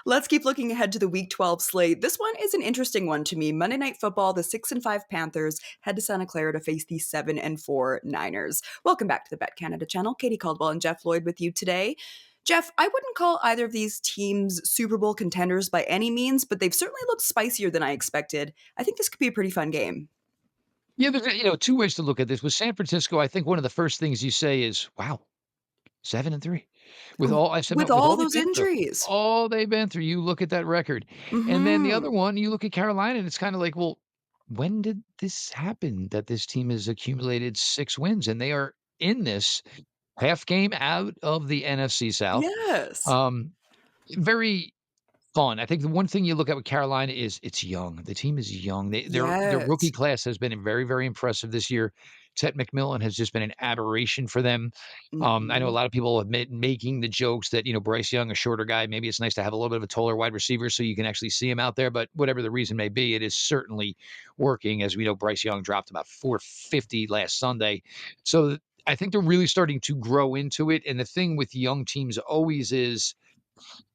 Let's keep looking ahead to the Week 12 slate. This one is an interesting one to me. Monday Night Football, the 6-5 Panthers head to Santa Clara to face the 7-4 Niners. Welcome back to the BetCanada channel. Katie Caldwell and Jeff Lloyd with you today. Jeff, I wouldn't call either of these teams Super Bowl contenders by any means, but they've certainly looked spicier than I expected. I think this could be a pretty fun game. Yeah, there's, two ways to look at this. With San Francisco, I think one of the first things you say is, "Wow, 7-3." With With all all they've those been through. injuries. All they've been through, you look at that record. And then the Hmm. other one, you look at Carolina, and it's kinda like, well, when did this happen that this team has accumulated 6 wins? And they are in this half game out of the NFC South. Yes. Um, very fun. I think the one thing you look at with Carolina is it's young. The team is young. Their rookie Yes. class has been very, very impressive this year. Ted McMillan has just been an aberration for them. I know a Hmm. lot of people have been making the jokes that, Bryce Young, a shorter guy, maybe it's nice to have a little bit of a taller wide receiver so you can actually see him out there. But whatever the reason may be, it is certainly working. As we know, Bryce Young dropped about 450 last Sunday. So I think they're really starting to grow into it. And the thing with young teams always is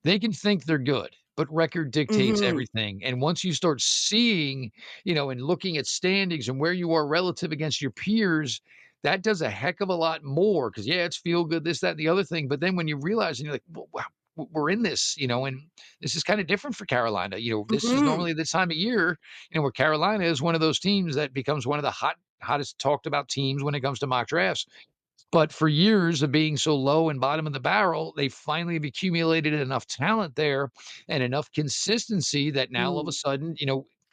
they can think they're good, but record dictates Hmm. everything. And once you start seeing, and looking at standings and where you are relative against your peers, that does a heck of a lot more. Because yeah, it's feel good, this, that, and the other thing. But then when you realize and you're like, well, wow, we're in this, and this is kind of different for Carolina. This is Hmm. normally the time of year, where Carolina is one of those teams that becomes one of the hottest talked about teams when it comes to mock drafts. But for years of being so low and bottom of the barrel, they finally have accumulated enough talent there and enough consistency that now all of a sudden,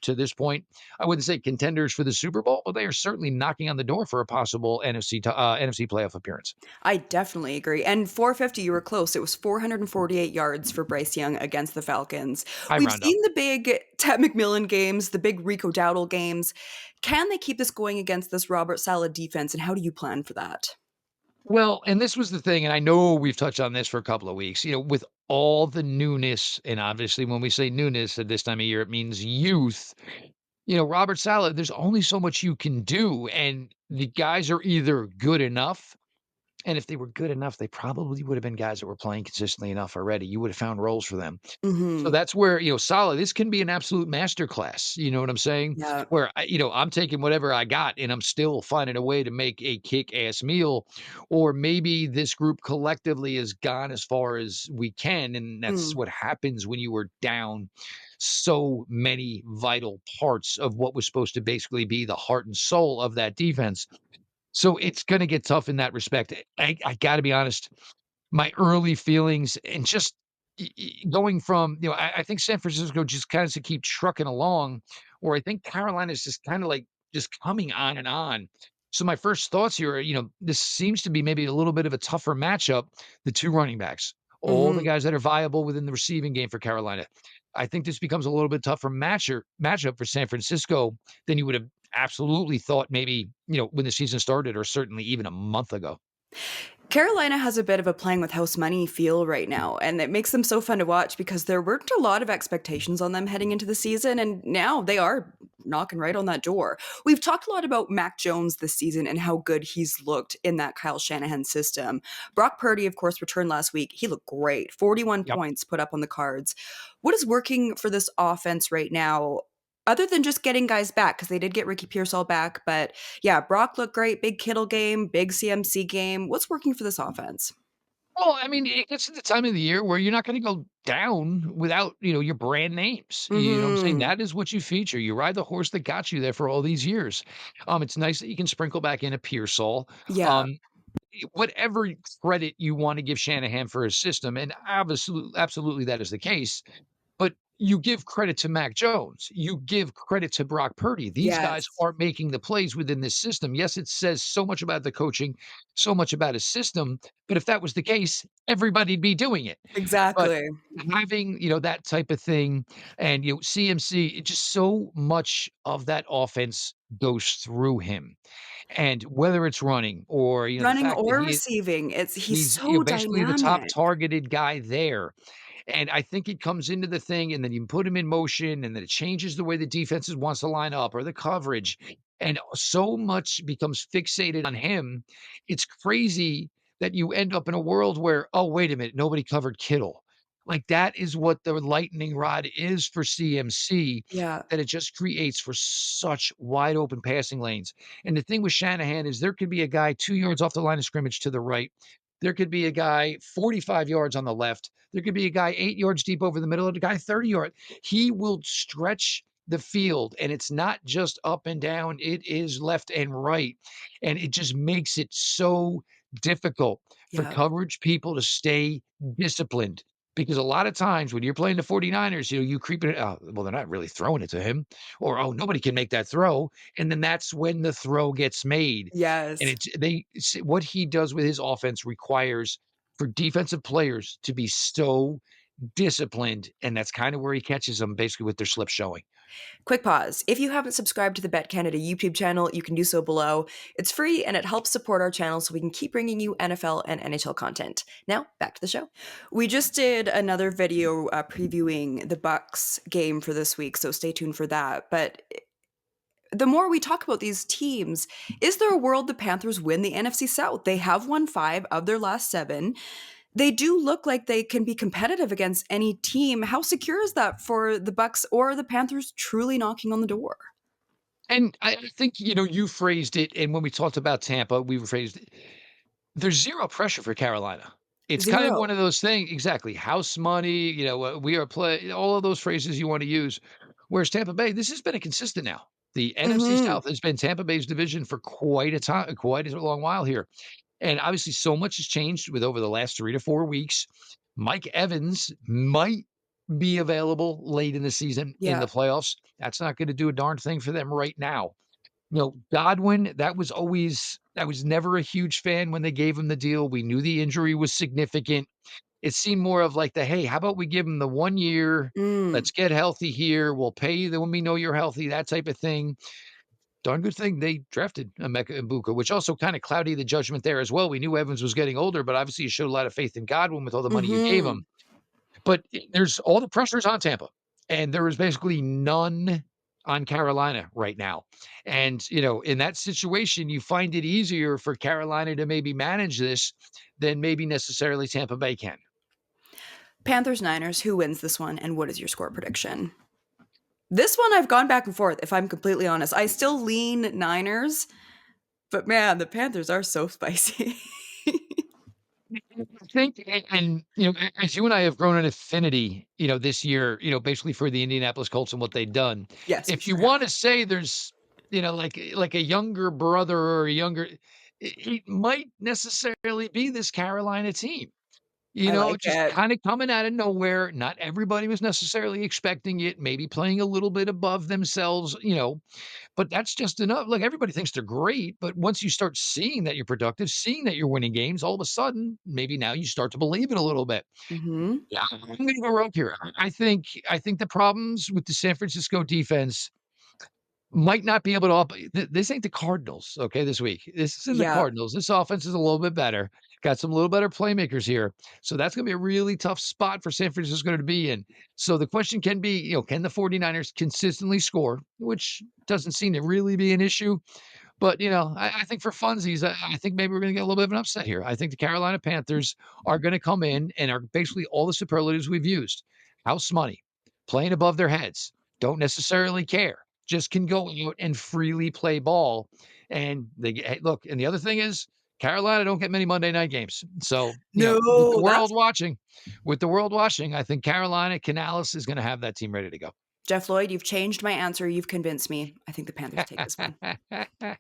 to this point, I wouldn't say contenders for the Super Bowl, but they are certainly knocking on the door for a possible NFC playoff appearance. I definitely agree. And 450, you were close. It was 448 yards for Bryce Young against the Falcons. I We've round up. seen the big Ted McMillan games, the big Rico Dowdle games. Can they keep this going against this Robert Saleh defense? And how do you plan for that? Well, and this was the thing, and I know we've touched on this for a couple of weeks, with all the newness, and obviously when we say newness at this time of year, it means youth. Robert Saleh, there's only so much you can do, and the guys are either good enough, and if they were good enough, they probably would have been guys that were playing consistently enough already. You would have found roles for them. So Hmm. that's where, Saleh, this can be an absolute masterclass. You know what I'm saying? Yeah. Where I'm taking whatever I got and I'm still finding a way to make a kick-ass meal. Or maybe this group collectively has gone as far as we can. And that's Mm. what happens when you were down so many vital parts of what was supposed to basically be the heart and soul of that defense. So it's going to get tough in that respect. I got to be honest, my early feelings and just going from, I think San Francisco just kind of to keep trucking along, or I think Carolina is just kind of like just coming on and on. So my first thoughts here are, this seems to be maybe a little bit of a tougher matchup. The two running backs, all the Hmm. guys that are viable within the receiving game for Carolina. I think this becomes a little bit tougher matchup for San Francisco than you would have absolutely thought maybe, when the season started or certainly even a month ago. Carolina has a bit of a playing with house money feel right now, and it makes them so fun to watch because there weren't a lot of expectations on them heading into the season, and now they are knocking right on that door. We've talked a lot about Mac Jones this season and how good he's looked in that Kyle Shanahan system. Brock Purdy, of course, returned last week. He looked great. 41 Yep. points put up on the cards. What is working for this offense right now? Other than just getting guys back, because they did get Ricky Pearsall back, but yeah, Brock looked great. Big Kittle game, big CMC game. What's working for this offense? Well, I mean, it gets to the time of the year where you're not gonna go down without, your brand names. You know what I'm saying? Mhm. That is what you feature. You ride the horse that got you there for all these years. It's nice that you can sprinkle back in a Pearsall. Yeah, Um, whatever credit you wanna give Shanahan for his system, and absolutely that is the case. But you give credit to Mac Jones. You give credit to Brock Purdy. These guys yes, are making the plays within this system. Yes, it says so much about the coaching, so much about his system, but if that was the case, everybody'd be doing it. But exactly. having, that type of thing and, CMC, it just so much of that offense goes through him. And whether it's running or, the Running fact that or receiving, he's he's, so basically the top dynamic. targeted guy there. And I think it comes into the thing, and then you put him in motion, and then it changes the way the defenses wants to line up or the coverage. And so much becomes fixated on him. It's crazy that you end up in a world where, oh, wait a minute, nobody covered Kittle. Like, that is what the lightning rod is for CMC, Yeah. that it just creates for such wide open passing lanes. And the thing with Shanahan is there could be a guy 2 yards off the line of scrimmage to the right. There could be a guy 45 yards on the left. There could be a guy 8 yards deep over the middle, and a guy 30 yards. He will stretch the field, and it's not just up and down, it is left and right. And it just makes it so difficult for Yeah. coverage people to stay disciplined. Because a lot of times when you're playing the 49ers, you creep it out. Well, they're not really throwing it to him, or oh, nobody can make that throw. And then that's when the throw gets made. And Yes. what he does with his offense requires for defensive players to be so disciplined. And that's kind of where he catches them basically with their slip showing. Quick pause. If you haven't subscribed to the BetCanada YouTube channel, you can do so below. It's free and it helps support our channel so we can keep bringing you NFL and NHL content. Now, back to the show. We just did another video previewing the Bucks game for this week, so stay tuned for that. But the more we talk about these teams, is there a world the Panthers win the NFC South? They have won 5 of their last 7. They do look like they can be competitive against any team. How secure is that for the Bucks or the Panthers truly knocking on the door? And I think, you phrased it. And when we talked about Tampa, we phrased it. There's 0 pressure for Carolina. It's kind of one 0. of those things exactly, house money, we are play all of those phrases you wanna use. Whereas Tampa Bay, this has been a consistent now. The NFC Mhm. South has been Tampa Bay's division for quite a long while here, and obviously so much has changed with over the last 3 to 4 weeks. Mike Evans might be available late in the season in Yeah. the playoffs. That's not gonna do a darn thing for them right now. Godwin, I was never a huge fan when they gave him the deal. We knew the injury was significant. It seemed more of like "Hey, how about we give him the 1 year? Mm. Let's get healthy here. We'll pay you when we know you're healthy," that type of thing. Darn good thing they drafted Emeka Egbuka, which also kinda clouded the judgment there as well. We knew Evans was getting older, but obviously you showed a lot of faith in Godwin with all the money you gave Mhm. him. But there's all the pressures on Tampa, and there is basically none on Carolina right now. And, in that situation, you find it easier for Carolina to maybe manage this than maybe necessarily Tampa Bay can. Panthers Niners, who wins this one and what is your score prediction? This one I've gone back and forth if I'm completely honest. I still lean Niners, but man, the Panthers are so spicy. I think, as you and I have grown an affinity, this year, basically for the Indianapolis Colts and what they've done. Yes, we If you sure have. want to say there's, like a younger brother or a younger, it might necessarily be this Carolina team. I like Just it. kinda coming out of nowhere. Not everybody was necessarily expecting it, maybe playing a little bit above themselves, but that's just enough. Look, everybody thinks they're great, but once you start seeing that you're productive, seeing that you're winning games, all of a sudden, maybe now you start to believe it a little bit. Mhm. Yeah, I'm gonna go rogue here. I think the problems with the San Francisco defense might not be able to this ain't the Cardinals, okay, this week. This isn't the Yeah. Cardinals. This offense is a little bit better. Got some little better playmakers here. So that's gonna be a really tough spot for San Francisco to be in. So the question can be, can the 49ers consistently score, which doesn't seem to really be an issue. But, I think for funsies, I think maybe we're gonna get a little bit of an upset here. I think the Carolina Panthers are gonna come in and are basically all the superlatives we've used. House money, playing above their heads, don't necessarily care, just can go out and freely play ball. And they get hey, look, and the other thing is Carolina don't get many Monday night games. So, No, that's with the world watching, I think Carolina, Canales is gonna have that team ready to go. Jeff Lloyd, you've changed my answer. You've convinced me. I think the Panthers take this one.